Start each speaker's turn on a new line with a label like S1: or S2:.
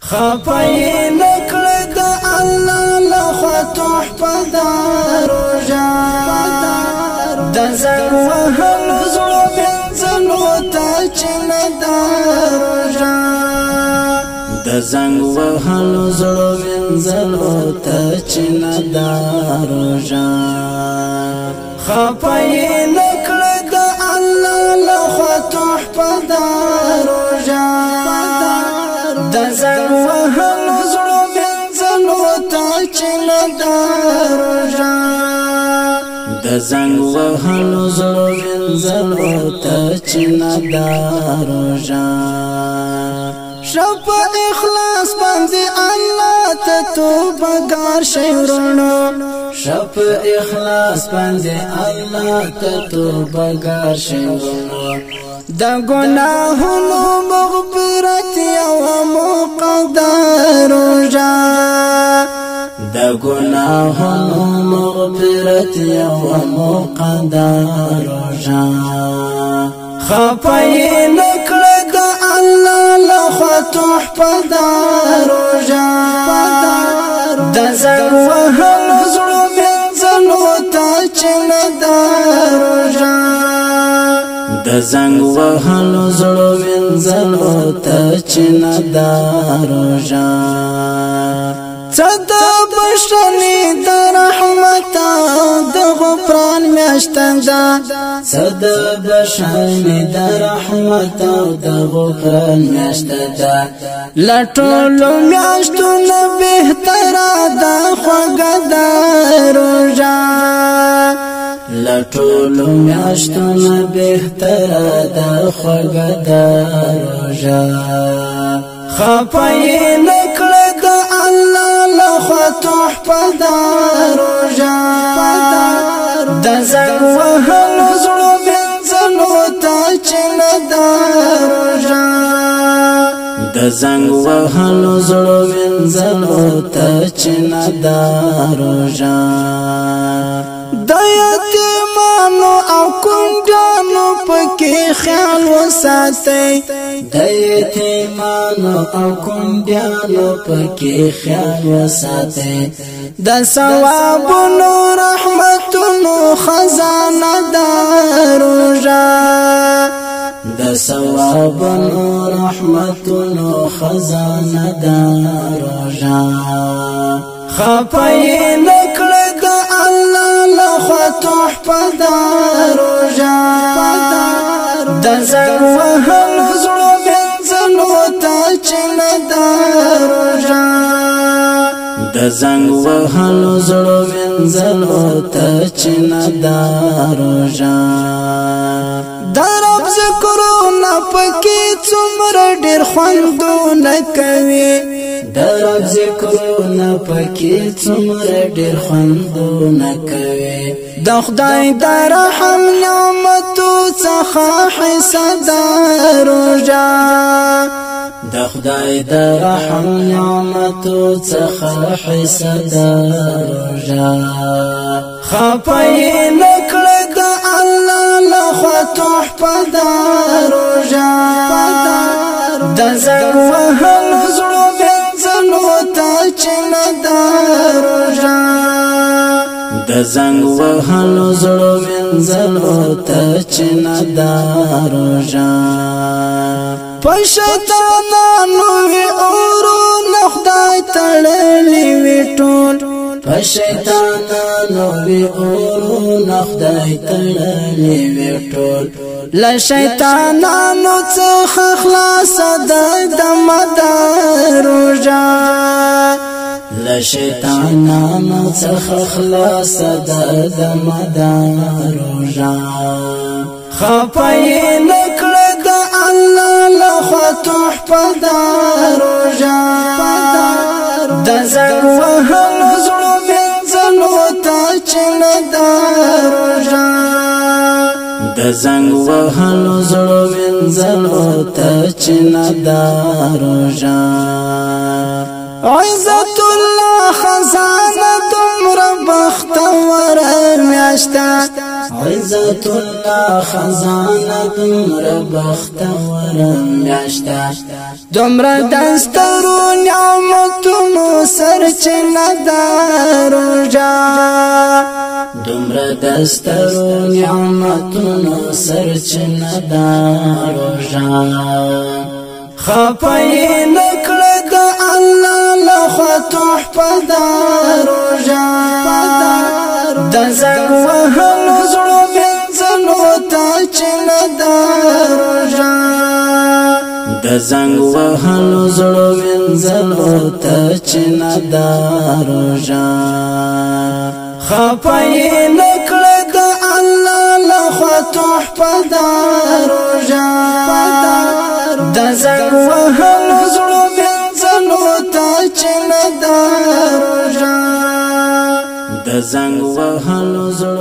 S1: خپای نکړه د الله لخوا تحفه دا روژه د زنګ وهلو زړه مینځلو ته چې نه دا روژه د زنګ وهلو زړه مینځلو ته چې نه دا روژه خپای نکړه د الله لخوا تحفه دا روژه د زنګ وهلو زړه مینځلو ته چې نه دا روژه د زنګ وهلو زړه مینځلو ته چې نه دا روژه شپ اخلاص باندې الله ته توبه ګار شي ورونو شپ اخلاص باندې الله ته توبه ګار شي ورونو د ګناهونو مغفرت یو مقدر روژه د ګناهونو مغفرت یو مقدر روژه خپای نکړه د الله لخوا تحفه دا روژه د زنګ وهلو زړه مینځلو ته چې نه دا روژه د زنګ وهلو زړه مینځلو ته چې نه دا روژه څه د بښنې د رحمت او د غفران میاشت ده څه د بښنې د رحمت او د غفران میاشت ده له ټولو میاشتو نه بهتره ده خوږه ده روژه له ټولو میاشتو نه بهتره ده خوږه ده روژه خپای نکړه د الله لخوا تحفه دا روژه د زنګ وهلو زړه مینځلو ته چې نه دا روژه د زنګ وهلو زړه مینځلو ته چې نه دا روژه د یتیمانو او کونډیانو پکې خیال وساتئ د یتیمانو او کونډیانو پکې خیال وساتئ د ثوابونو رحمتونو خزانه ده روژه د ثوابونو رحمتونو خزانه ده روژه خپای نکړه د الله لخوا تحفه دا روژه د زنګ وهلو زړه مینځلو ته چې نه دا روژه د زنګ وهلو زړه مینځلو ته چې نه دا روژه د رب ذکرونه پکې څومره ډېر خوندونه کوي د رب ذکرونه پکې څومره ډېر خوندونه کوي د خدای د رحم نعمتو څخه حصه ده روژه د خدای د رحم نعمتو څخه حصه ده روژه خپای نکړه د الله لخوا تحفه دا روژه د زنګ وهلو زړه مینځلو ته چې نه دا روژه د زنګ وهلو زړه مینځلو ته چې نه دا روژه په شیطانانو وی اورونه خدای تړلي وي ټول په شیطانانو وی اورونه خدای تړلي وي ټول له شیطانانو څخه خلاص ده د مدار روژه له شیطانانو څخه خلاص ده د مدار روژه خپای نکړه د الله لخوا تحفه دا روژه د زنګ وهلو زړه مینځلو ته چې نه دا روژه د زنګ وهلو زړه مینځلو ته چې نه دا روژه عزت الله خزانه دومره بختور میاشت عزت الله خزانه دومره بختور میاشت دومره دسترو سرچینه ده روژه دومره دسترو نعمتونو سرچینه ده روژه خپای نکړه د الله لخوا تحفه ده روژه د زنګ وهلو زړو مینځلو ته چې نه ده روژه د زنګ وهلو زړو مینځلو ته چې نه ده روژه خپای نکړه د الله لخوا تحفه ده روژه د زنګ وهلو زړو مینځلو ته چې نه ده روژه د زنګ وهلو زړو